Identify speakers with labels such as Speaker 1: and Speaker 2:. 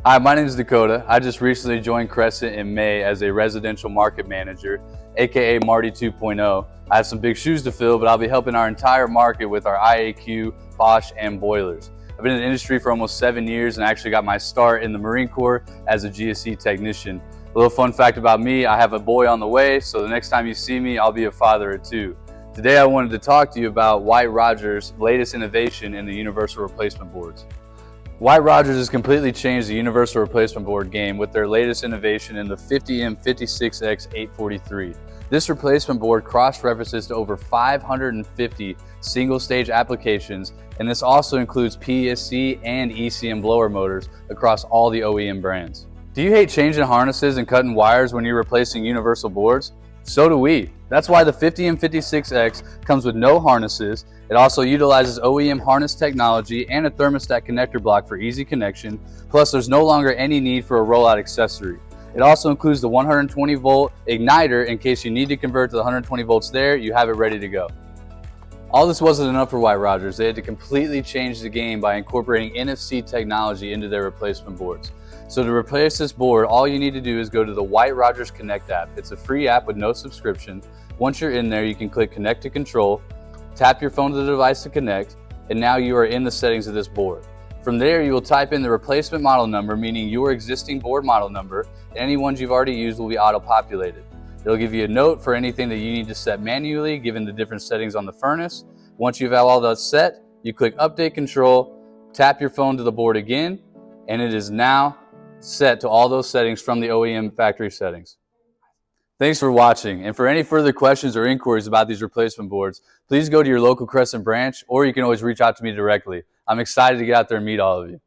Speaker 1: Hi, my name is Dakota. I just recently joined Crescent in May as a residential market manager, aka Marty 2.0. I have some big shoes to fill, but I'll be helping our entire market with our IAQ, Bosch, and boilers. I've been in the industry for almost 7 years and actually got my start in the Marine Corps as a GSE technician. A little fun fact about me, I have a boy on the way, so the next time you see me, I'll be a father of 2. Today I wanted to talk to you about White-Rodgers' latest innovation in the universal replacement boards. White-Rodgers has completely changed the universal replacement board game with their latest innovation in the 50M56X 843. This replacement board cross-references to over 550 single-stage applications, and this also includes PESC and ECM blower motors across all the OEM brands. Do you hate changing harnesses and cutting wires when you're replacing universal boards? So do we. That's why the 50M56X comes with no harnesses. It also utilizes OEM harness technology and a thermostat connector block for easy connection. Plus, there's no longer any need for a rollout accessory. It also includes the 120 volt igniter in case you need to convert to the 120 volts there, you have it ready to go. All this wasn't enough for White-Rodgers. They had to completely change the game by incorporating NFC technology into their replacement boards. So to replace this board, all you need to do is go to the White-Rodgers Connect app. It's a free app with no subscription. Once you're in there, you can click Connect to Control, tap your phone to the device to connect, and now you are in the settings of this board. From there, you will type in the replacement model number, meaning your existing board model number, and any ones you've already used will be auto-populated. It'll give you a note for anything that you need to set manually, given the different settings on the furnace. Once you've all that set, you click Update Control, tap your phone to the board again, and it is now set to all those settings from the OEM factory settings. Thanks for watching, and for any further questions or inquiries about these replacement boards, please go to your local Crescent branch, or you can always reach out to me directly. I'm excited to get out there and meet all of you.